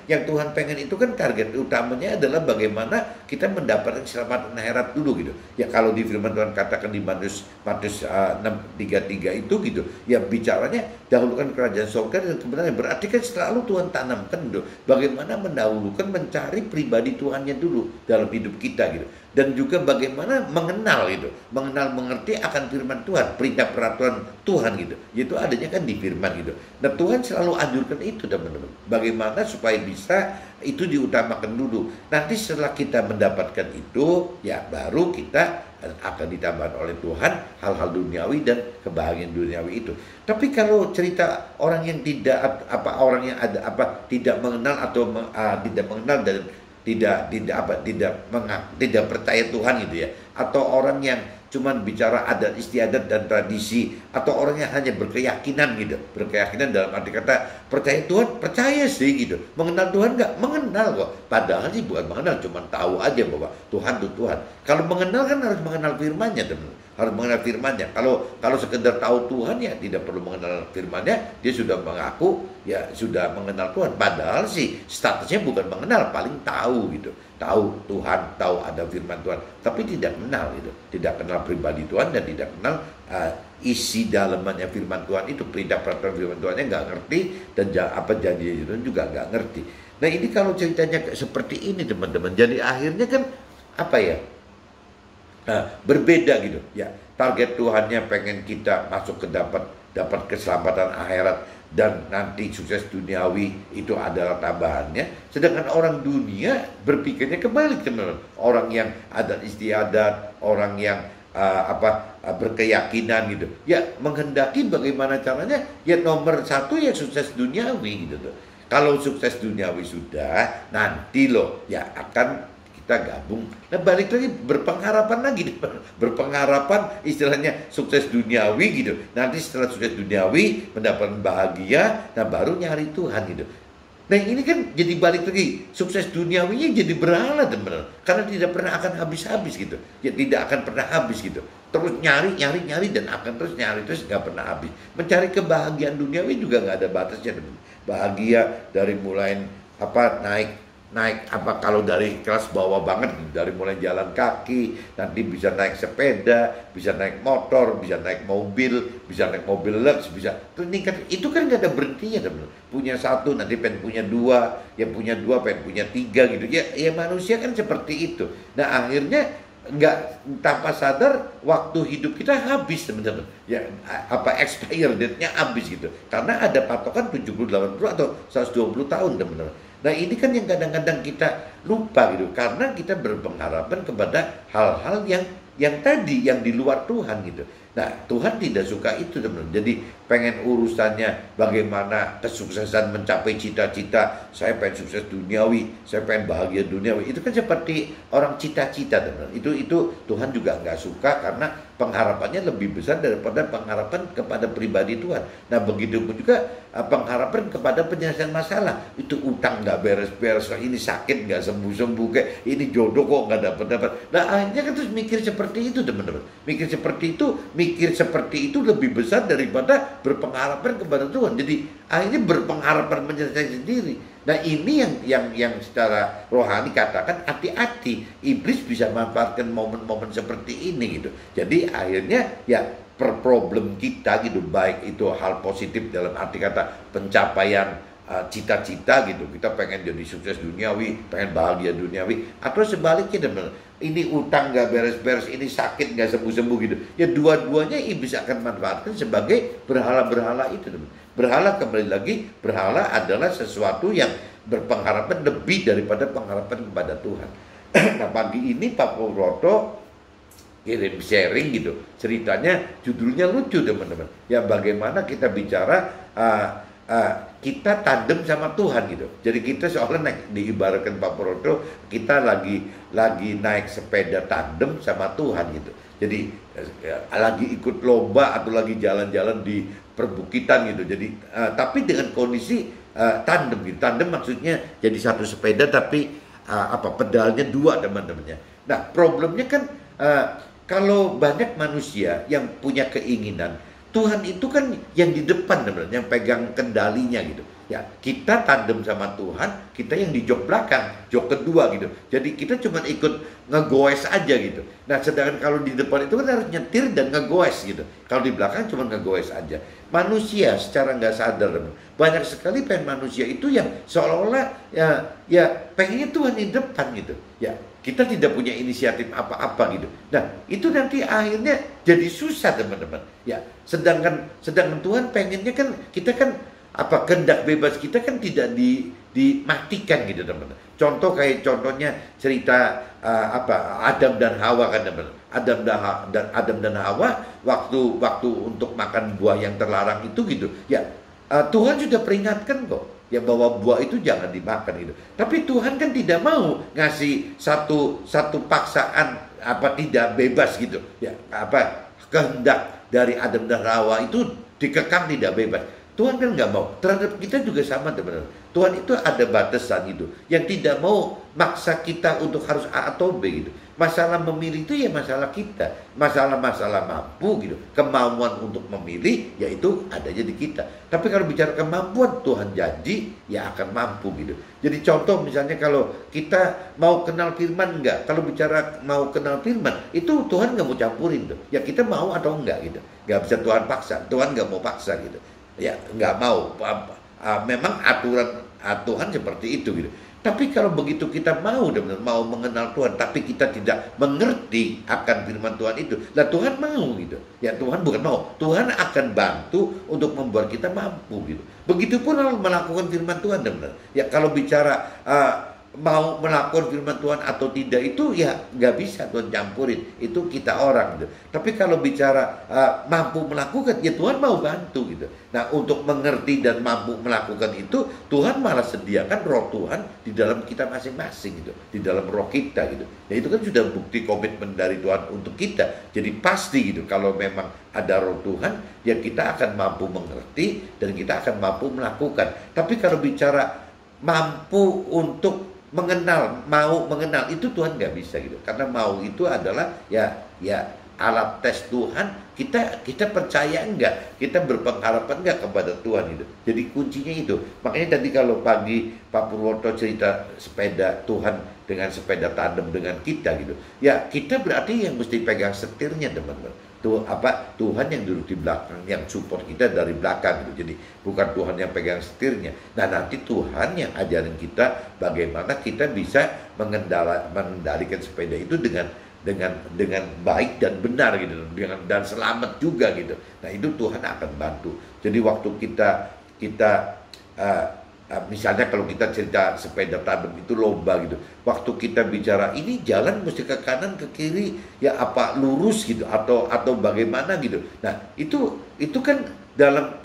S1: Yang Tuhan pengen itu kan target utamanya adalah bagaimana kita mendapatkan keselamatan akhirat dulu gitu. Ya kalau di firman Tuhan katakan di Matius 6:33 itu gitu, ya bicaranya dahulukan kerajaan surga dan kebenaran. Berarti kan selalu Tuhan tanamkan gitu, bagaimana mendahulukan mencari pribadi Tuhannya dulu dalam hidup kita gitu. Dan juga bagaimana mengenal gitu, mengerti akan firman Tuhan, perintah peraturan Tuhan gitu, yaitu adanya kan di firman gitu. Nah Tuhan selalu anjurkan itu teman-teman, bagaimana supaya bisa itu diutamakan dulu. Nanti setelah kita mendapatkan itu, ya baru kita akan ditambahkan oleh Tuhan hal-hal duniawi dan kebahagiaan duniawi itu. Tapi kalau cerita orang yang tidak tidak mengenal atau tidak mengenal dan tidak percaya Tuhan gitu ya, atau orang yang cuman bicara adat istiadat dan tradisi, atau orang yang hanya berkeyakinan gitu, berkeyakinan dalam arti kata percaya Tuhan, percaya sih gitu, mengenal Tuhan nggak mengenal kok, padahal sih bukan mengenal, cuman tahu aja bahwa Tuhan itu Tuhan. Kalau mengenal kan harus mengenal firman-Nya teman. harus mengenal firman-Nya. Kalau sekedar tahu Tuhan ya tidak perlu mengenal firman-Nya, dia sudah mengaku ya sudah mengenal Tuhan. Padahal sih statusnya bukan mengenal, paling tahu gitu. Tahu Tuhan, tahu ada firman Tuhan, tapi tidak kenal gitu. Tidak kenal pribadi Tuhan dan tidak kenal isi dalamannya firman Tuhan itu, perintah peraturan firman Tuhannya nggak ngerti, dan apa janji itu juga nggak ngerti. Nah ini kalau ceritanya seperti ini teman-teman, jadi akhirnya kan apa ya, berbeda gitu ya. Target Tuhannya pengen kita masuk ke dapat keselamatan akhirat dan nanti sukses duniawi itu adalah tambahannya. Sedangkan orang dunia berpikirnya kebalik teman-teman. Orang yang adat istiadat, orang yang berkeyakinan gitu ya, menghendaki bagaimana caranya ya nomor satu ya sukses duniawi gitu tuh. Kalau sukses duniawi sudah, nanti loh ya akan kita gabung. Nah balik lagi berpengharapan lagi, berpengharapan istilahnya sukses duniawi gitu. Nanti setelah sukses duniawi mendapatkan bahagia, nah baru nyari Tuhan gitu. Nah ini kan jadi balik lagi, sukses duniawinya jadi berhala teman-teman, karena tidak pernah akan habis-habis gitu. Ya tidak akan pernah habis gitu. Terus nyari dan akan terus nyari terus nggak pernah habis. Mencari kebahagiaan duniawi juga nggak ada batasnya teman. Bahagia dari mulai naik kalau dari kelas bawah banget, dari mulai jalan kaki, nanti bisa naik sepeda, bisa naik motor, bisa naik mobil Lux, bisa terus meningkat. Itu kan nggak ada berhentinya teman. Punya satu nanti pengen punya dua, yang punya dua pengen punya tiga gitu ya. Ya manusia kan seperti itu. Nah akhirnya nggak tanpa sadar waktu hidup kita habis teman-teman ya, expire date-nya habis gitu, karena ada patokan 70, 80 atau 120 tahun teman-teman. Nah ini kan yang kadang-kadang kita lupa gitu, karena kita berpengharapan kepada hal-hal yang tadi yang di luar Tuhan gitu. Nah Tuhan tidak suka itu teman-teman. Jadi pengen urusannya bagaimana kesuksesan mencapai cita-cita, saya pengen sukses duniawi, saya pengen bahagia duniawi, itu kan seperti orang cita-cita teman-teman. Itu Tuhan juga nggak suka, karena pengharapannya lebih besar daripada pengharapan kepada pribadi Tuhan. Nah begitu pun juga pengharapan kepada penyelesaian masalah. Itu utang nggak beres-beres, ini sakit nggak sembuh-sembuh, kayak ini jodoh kok nggak dapat-dapat. Nah akhirnya kan terus mikir seperti itu teman-teman. Mikir seperti itu lebih besar daripada berpengharapan kepada Tuhan. Jadi akhirnya berpengharapan menyelesaikan sendiri. Nah ini yang secara rohani katakan hati-hati, iblis bisa manfaatkan momen-momen seperti ini gitu. Jadi akhirnya ya problem kita gitu, baik itu hal positif dalam arti kata pencapaian cita-cita gitu, kita pengen jadi sukses duniawi, pengen bahagia duniawi, atau sebaliknya teman, ini utang nggak beres-beres, ini sakit nggak sembuh-sembuh gitu ya, dua-duanya iblis akan manfaatkan sebagai berhala-berhala itu teman. Berhala, kembali lagi, berhala adalah sesuatu yang berpengharapan lebih daripada pengharapan kepada Tuhan. Nah pagi ini Pak Purwoto kirim sharing gitu, ceritanya judulnya lucu teman-teman ya, bagaimana kita bicara kita tandem sama Tuhan gitu. Jadi kita seolah diibaratkan Pak Purwoto, kita lagi naik sepeda tandem sama Tuhan gitu. Jadi lagi ikut lomba atau lagi jalan-jalan di perbukitan gitu. Jadi tapi dengan kondisi tandem gitu. Tandem maksudnya jadi satu sepeda tapi pedalnya dua teman-temannya. Nah problemnya kan kalau banyak manusia yang punya keinginan, Tuhan itu kan yang di depan teman-teman, yang pegang kendalinya gitu. Ya, kita tandem sama Tuhan, kita yang di jok belakang, jok kedua gitu. Jadi kita cuma ikut ngegoes aja gitu. Nah, sedangkan kalau di depan itu kan harus nyetir dan ngegoes gitu. Kalau di belakang cuma ngegoes aja. Manusia secara nggak sadar, banyak sekali pengen manusia itu yang seolah-olah ya pengennya Tuhan di depan gitu. Ya, kita tidak punya inisiatif apa-apa gitu. Nah, itu nanti akhirnya jadi susah teman-teman. Ya, sedangkan Tuhan pengennya kan kita kan kehendak bebas kita kan tidak dimatikan gitu teman-teman. Contohnya cerita Adam dan Hawa kan teman-teman. Adam dan Hawa waktu untuk makan buah yang terlarang itu gitu. Ya, Tuhan sudah peringatkan kok ya bahwa buah itu jangan dimakan gitu. Tapi Tuhan kan tidak mau ngasih satu paksaan tidak bebas gitu. Ya, kehendak dari Adam dan Hawa itu dikekang tidak bebas. Tuhan kan nggak mau. Terhadap kita juga sama teman-teman. Tuhan itu ada batasan gitu, yang tidak mau maksa kita untuk harus A atau B gitu. Masalah memilih itu ya masalah kita, masalah-masalah mampu gitu. Kemauan untuk memilih yaitu adanya di kita. Tapi kalau bicara kemampuan, Tuhan janji ya akan mampu gitu. Jadi contoh misalnya kalau kita mau kenal firman enggak, kalau bicara mau kenal firman itu Tuhan nggak mau campurin tuh. Ya kita mau atau enggak gitu. Nggak bisa Tuhan paksa, Tuhan nggak mau paksa gitu. Ya nggak mau. Memang aturan Tuhan seperti itu gitu. Tapi kalau begitu kita mau mau mengenal Tuhan, tapi kita tidak mengerti akan firman Tuhan itu, lah Tuhan mau gitu. Ya Tuhan bukan mau, Tuhan akan bantu untuk membuat kita mampu gitu. Begitupun kalau melakukan firman Tuhan benar. Ya kalau bicara mau melakukan firman Tuhan atau tidak itu ya nggak bisa Tuhan campurin, itu kita orang gitu. Tapi kalau bicara mampu melakukan ya Tuhan mau bantu gitu. Nah untuk mengerti dan mampu melakukan itu Tuhan malah sediakan roh Tuhan di dalam kita masing-masing gitu, di dalam roh kita gitu. Ya itu kan sudah bukti komitmen dari Tuhan untuk kita. Jadi pasti gitu kalau memang ada roh Tuhan ya kita akan mampu mengerti dan kita akan mampu melakukan. Tapi kalau bicara mampu untuk mau mengenal itu Tuhan nggak bisa gitu, karena mau itu adalah ya alat tes Tuhan. Kita percaya enggak, kita berpengharapan enggak kepada Tuhan itu. Jadi kuncinya itu. Makanya tadi kalau pagi Pak Purwoto cerita sepeda Tuhan dengan sepeda tandem dengan kita gitu, ya kita berarti yang mesti pegang setirnya teman-teman. Tuhan yang duduk di belakang, yang support kita dari belakang gitu. Jadi bukan Tuhan yang pegang setirnya. Nah nanti Tuhan yang ajarin kita bagaimana kita bisa mengendalikan sepeda itu dengan baik dan benar gitu, dan selamat juga gitu. Nah itu Tuhan akan bantu. Jadi waktu kita misalnya kalau kita cerita sepeda tandem itu lomba gitu, waktu kita bicara ini jalan mesti ke kanan ke kiri ya apa lurus gitu atau bagaimana gitu. Nah itu kan dalam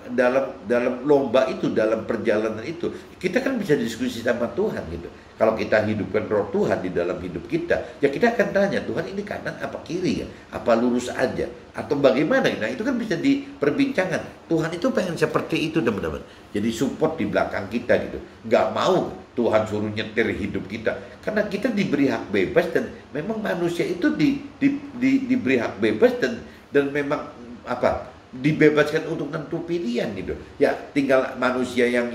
S1: lomba itu, dalam perjalanan itu kita kan bisa diskusi sama Tuhan gitu. Kalau kita hidupkan roh Tuhan di dalam hidup kita, ya kita akan tanya, Tuhan ini kanan apa kiri ya? Apa lurus aja? Atau bagaimana? Nah itu kan bisa diperbincangkan. Tuhan itu pengen seperti itu teman-teman. Jadi support di belakang kita gitu. Nggak mau Tuhan suruh nyetir hidup kita. Karena kita diberi hak bebas dan memang manusia itu diberi hak bebas dan memang dibebaskan untuk tentu pilihan gitu. Ya tinggal manusia yang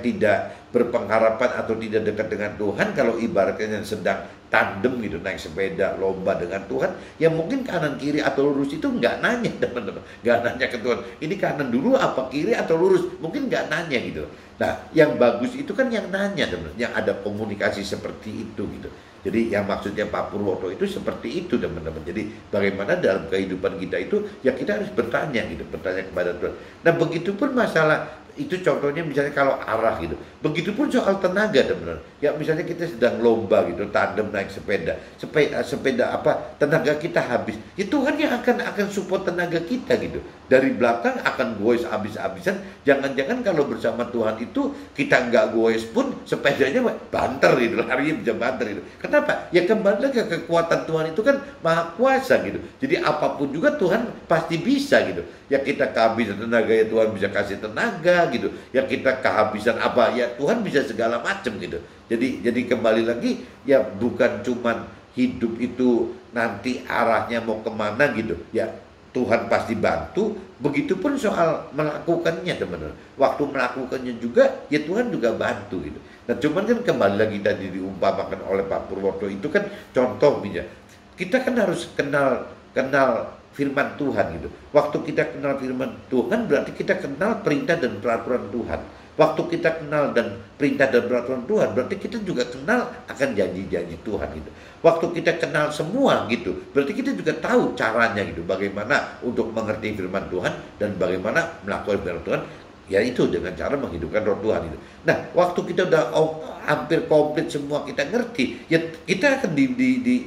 S1: tidak berpengharapan atau tidak dekat dengan Tuhan, kalau ibaratnya sedang tandem gitu, naik sepeda lomba dengan Tuhan, ya mungkin kanan kiri atau lurus itu nggak nanya teman-teman, nggak nanya ke Tuhan ini kanan dulu apa kiri atau lurus, mungkin nggak nanya gitu. Nah yang bagus itu kan yang nanya teman-teman, yang ada komunikasi seperti itu gitu. Jadi yang maksudnya Pak Purwoto itu seperti itu teman-teman. Jadi bagaimana dalam kehidupan kita itu ya kita harus bertanya gitu, bertanya kepada Tuhan. Nah begitupun masalah itu contohnya misalnya kalau arah gitu. Begitupun soal tenaga teman-teman. Ya misalnya kita sedang lomba gitu, tandem naik sepeda tenaga kita habis. Ya Tuhan yang akan support tenaga kita gitu. Dari belakang akan goes habis-habisan. Jangan-jangan kalau bersama Tuhan itu kita nggak goes pun sepedanya banter gitu, larinya bisa banter gitu. Kenapa? Ya kembali lagi ke kekuatan Tuhan itu kan maha kuasa gitu. Jadi apapun juga Tuhan pasti bisa gitu. Ya kita kehabisan tenaga ya Tuhan bisa kasih tenaga gitu. Ya kita kehabisan apa ya Tuhan bisa segala macam gitu. Jadi kembali lagi ya bukan cuman hidup itu nanti arahnya mau kemana gitu. Ya Tuhan pasti bantu. Begitupun soal melakukannya teman-teman. Waktu melakukannya juga ya Tuhan juga bantu gitu. Nah cuman kan kembali lagi tadi diumpamakan oleh Pak Purwoto itu kan contoh misalnya. Kita kan harus kenal firman Tuhan gitu. Waktu kita kenal firman Tuhan berarti kita kenal perintah dan peraturan Tuhan. Waktu kita kenal dan perintah dan peraturan Tuhan berarti kita juga kenal akan janji-janji Tuhan gitu. Waktu kita kenal semua gitu berarti kita juga tahu caranya gitu, bagaimana untuk mengerti firman Tuhan dan bagaimana melakukan firman Tuhan, yaitu dengan cara menghidupkan roh Tuhan itu. Nah waktu kita udah hampir komplit semua kita ngerti, ya kita akan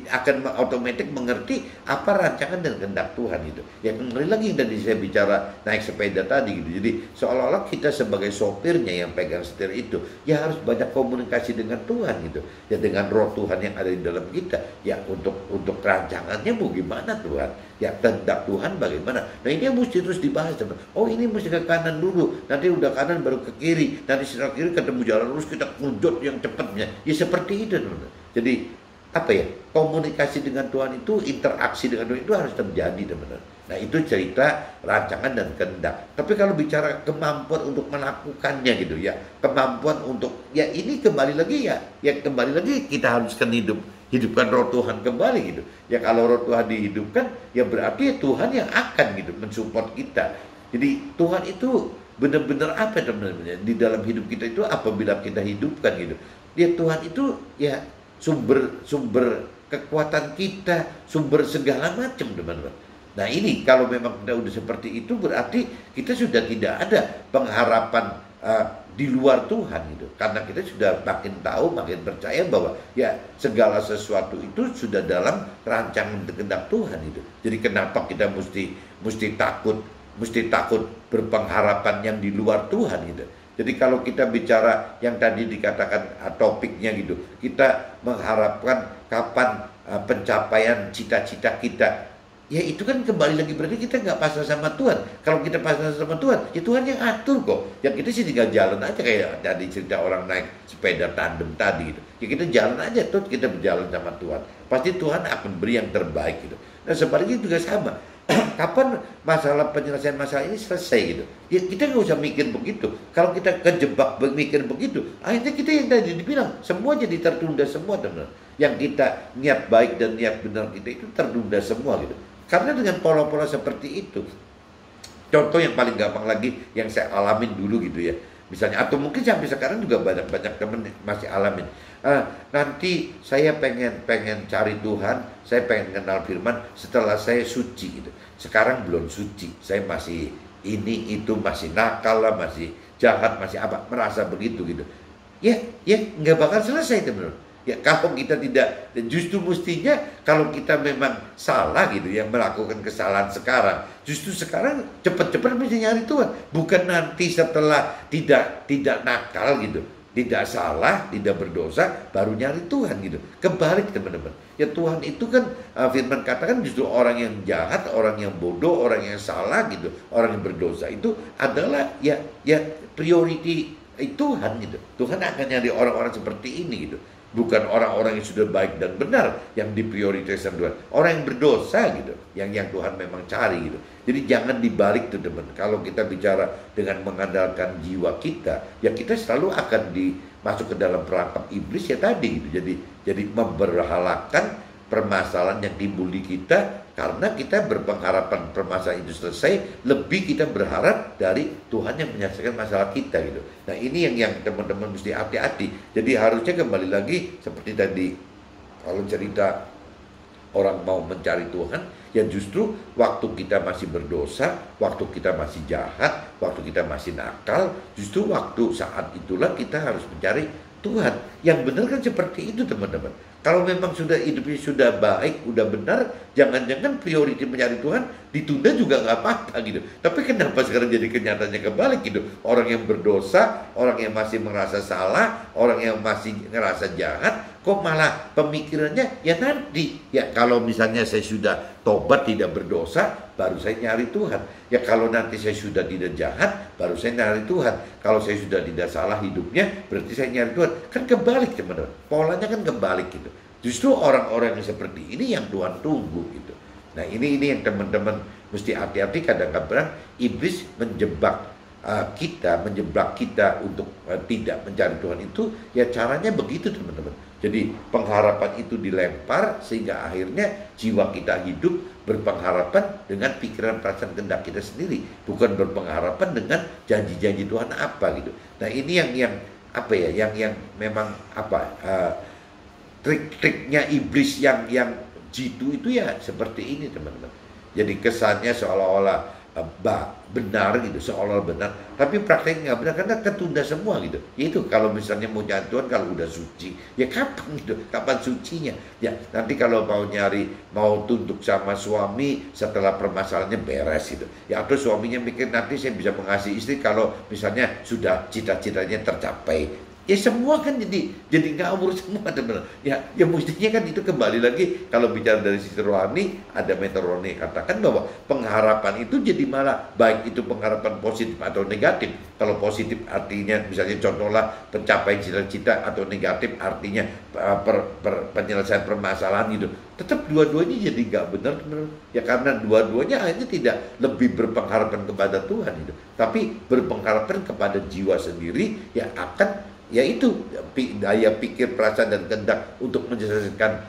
S1: akan otomatis mengerti apa rancangan dan kehendak Tuhan itu. Ya kembali lagi yang tadi saya bicara naik sepeda tadi gitu. Jadi seolah-olah kita sebagai sopirnya yang pegang setir itu ya harus banyak komunikasi dengan Tuhan gitu. Ya dengan roh Tuhan yang ada di dalam kita. Ya untuk rancangannya mau gimana Tuhan? Ya kehendak Tuhan bagaimana? Nah ini yang mesti terus dibahas teman. Oh ini mesti ke kanan dulu, nanti udah kanan baru ke kiri, nanti setelah kiri ketemu jalan lurus kita kunjut yang cepatnya. Ya seperti itu teman. Jadi apa ya, komunikasi dengan Tuhan itu, interaksi dengan Tuhan itu harus terjadi teman. Nah itu cerita rancangan dan kehendak. Tapi kalau bicara kemampuan untuk melakukannya gitu ya, kemampuan untuk ya ini kembali lagi ya kembali lagi kita haruskan hidupkan roh Tuhan kembali gitu. Ya kalau roh Tuhan dihidupkan, ya berarti Tuhan yang akan gitu mensupport kita. Jadi Tuhan itu benar-benar apa teman-teman di dalam hidup kita itu apabila kita hidupkan gitu. Ya Tuhan itu ya sumber kekuatan kita, sumber segala macam teman-teman. Nah ini kalau memang kita udah seperti itu berarti kita sudah tidak ada pengharapan di luar Tuhan gitu. Karena kita sudah makin tahu, makin percaya bahwa ya segala sesuatu itu sudah dalam rancangan kehendak Tuhan itu. Jadi kenapa kita mesti takut berpengharapan yang di luar Tuhan gitu. Jadi kalau kita bicara yang tadi dikatakan topiknya gitu, kita mengharapkan kapan pencapaian cita-cita kita. Ya itu kan kembali lagi berarti kita nggak pasrah sama Tuhan. Kalau kita pasrah sama Tuhan, ya Tuhan yang atur kok. Yang kita sih tinggal jalan aja kayak tadi cerita orang naik sepeda tandem tadi gitu. Ya kita jalan aja tuh, kita berjalan sama Tuhan. Pasti Tuhan akan beri yang terbaik gitu. Nah sebaliknya juga sama. Kapan penyelesaian masalah ini selesai gitu. Ya kita nggak usah mikir begitu. Kalau kita kejebak mikir begitu, akhirnya kita yang tadi dibilang semua jadi tertunda semua teman. Yang kita niat baik dan niat benar kita itu tertunda semua gitu. Karena dengan pola-pola seperti itu, contoh yang paling gampang lagi yang saya alamin dulu gitu ya, misalnya atau mungkin sampai sekarang juga banyak teman masih alamin. Nanti saya pengen cari Tuhan, saya pengen kenal Firman setelah saya suci gitu. Sekarang belum suci, saya masih ini itu masih nakal lah, masih jahat, masih apa, merasa begitu gitu. Ya nggak bakal selesai teman. Ya kalau kita tidak, justru mestinya kalau kita memang salah gitu yang melakukan kesalahan sekarang, justru sekarang cepat-cepat mesti nyari Tuhan, bukan nanti setelah tidak nakal gitu, tidak salah, tidak berdosa baru nyari Tuhan gitu. Kebalik teman-teman. Ya Tuhan itu kan firman katakan justru orang yang jahat, orang yang bodoh, orang yang salah gitu, orang yang berdosa itu adalah ya priority Tuhan gitu. Tuhan akan nyari orang-orang seperti ini gitu. Bukan orang-orang yang sudah baik dan benar yang diprioritaskan Tuhan. Orang yang berdosa gitu, yang Tuhan memang cari gitu. Jadi jangan dibalik tuh teman. Kalau kita bicara dengan mengandalkan jiwa kita, ya kita selalu akan masuk ke dalam perangkap iblis ya tadi gitu. Jadi memberhalakan permasalahan yang timbul di kita karena kita berpengharapan permasalahan itu selesai, lebih kita berharap dari Tuhan yang menyelesaikan masalah kita gitu. Nah ini yang teman-teman mesti hati-hati. Jadi harusnya kembali lagi seperti tadi kalau cerita orang mau mencari Tuhan, ya justru waktu kita masih berdosa, waktu kita masih jahat, waktu kita masih nakal, justru waktu saat itulah kita harus mencari Tuhan. Yang benar kan seperti itu teman-teman. Kalau memang sudah hidupnya sudah baik, udah benar, jangan-jangan priority mencari Tuhan ditunda juga nggak apa-apa gitu. Tapi kenapa sekarang jadi kenyataannya kebalik gitu? Orang yang berdosa, orang yang masih merasa salah, orang yang masih ngerasa jahat, kok malah pemikirannya ya nanti. Ya kalau misalnya saya sudah tobat tidak berdosa, baru saya nyari Tuhan. Ya kalau nanti saya sudah tidak jahat, baru saya nyari Tuhan. Kalau saya sudah tidak salah hidupnya, berarti saya nyari Tuhan. Kan kebalik teman-teman. Polanya kan kebalik gitu. Justru orang-orang yang seperti ini yang Tuhan tunggu gitu. Nah ini yang teman-teman mesti hati-hati. Kadang-kadang iblis menjebak kita untuk tidak mencari Tuhan itu. Ya caranya begitu teman-teman. Jadi pengharapan itu dilempar sehingga akhirnya jiwa kita hidup berpengharapan dengan pikiran perasaan kehendak kita sendiri, bukan berpengharapan dengan janji-janji Tuhan apa gitu. Nah ini yang apa ya, yang memang apa trik-triknya iblis yang jitu itu ya seperti ini teman-teman. Jadi kesannya seolah-olah benar gitu, seolah benar, tapi prakteknya nggak benar karena ketunda semua gitu. Itu kalau misalnya mau nyari Tuhan kalau udah suci, ya kapan gitu, kapan sucinya? Ya nanti kalau mau tunduk sama suami setelah permasalahannya beres gitu. Ya atau suaminya mikir nanti saya bisa mengasihi istri kalau misalnya sudah cita-citanya tercapai. Ya semua kan jadi ngawur semua teman. Ya mestinya kan itu kembali lagi kalau bicara dari sisi rohani, ada Meterone katakan bahwa pengharapan itu jadi malah baik itu pengharapan positif atau negatif. Kalau positif artinya misalnya contohlah pencapaian cita-cita, atau negatif artinya penyelesaian permasalahan gitu. Tetap dua-duanya jadi nggak benar teman. Ya karena dua-duanya hanya tidak lebih berpengharapan kepada Tuhan itu, tapi berpengharapan kepada jiwa sendiri yang akan yaitu daya pikir, perasaan dan kehendak untuk menyelesaikan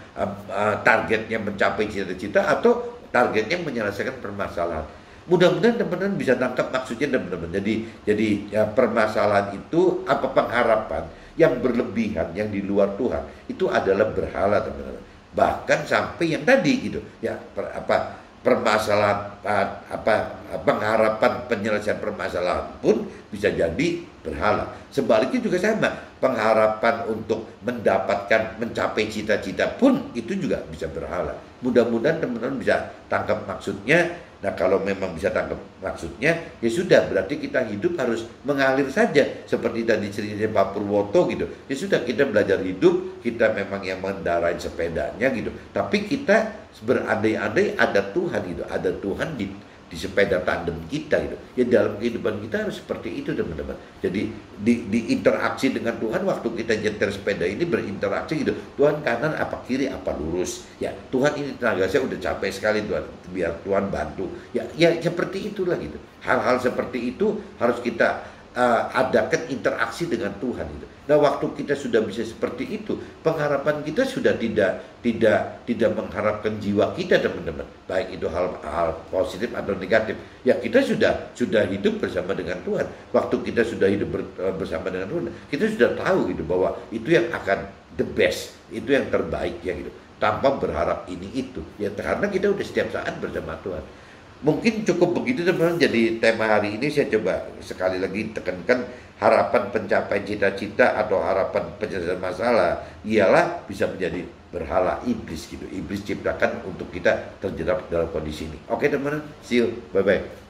S1: targetnya, mencapai cita-cita atau targetnya menyelesaikan permasalahan. Mudah-mudahan teman-teman bisa tangkap maksudnya teman-teman. Jadi ya, permasalahan itu apa pengharapan yang berlebihan yang di luar Tuhan itu adalah berhala teman-teman. Bahkan sampai yang tadi gitu ya permasalahan pengharapan penyelesaian permasalahan pun bisa jadi berhala. Sebaliknya juga sama, pengharapan untuk mendapatkan mencapai cita-cita pun itu juga bisa berhala. Mudah-mudahan teman-teman bisa tangkap maksudnya. Nah kalau memang bisa tangkap maksudnya, ya sudah, berarti kita hidup harus mengalir saja. Seperti tadi ceritanya Pak Purwoto gitu. Ya sudah, kita belajar hidup, kita memang yang mengendarai sepedanya gitu. Tapi kita berandai-andai ada Tuhan gitu, ada Tuhan di sepeda tandem kita gitu. Ya dalam kehidupan kita harus seperti itu teman-teman. Jadi di interaksi dengan Tuhan waktu kita nyetir sepeda ini berinteraksi gitu. Tuhan kanan apa kiri apa lurus. Ya Tuhan ini tenaga saya udah capek sekali Tuhan, biar Tuhan bantu. Ya seperti itulah gitu. Hal-hal seperti itu harus kita adakan interaksi dengan Tuhan itu. Nah waktu kita sudah bisa seperti itu, pengharapan kita sudah tidak mengharapkan jiwa kita teman-teman, baik itu hal positif atau negatif. Ya kita sudah hidup bersama dengan Tuhan. Waktu kita sudah hidup bersama dengan Tuhan, kita sudah tahu gitu bahwa itu yang akan the best, itu yang terbaik ya gitu. Tanpa berharap ini itu, ya karena kita udah setiap saat bersama Tuhan. Mungkin cukup begitu teman-teman. Jadi tema hari ini saya coba sekali lagi tekankan, harapan pencapaian cita-cita atau harapan penyelesaian masalah ialah bisa menjadi berhala iblis gitu. Iblis ciptakan untuk kita terjerat dalam kondisi ini. Oke teman-teman, see you, bye-bye.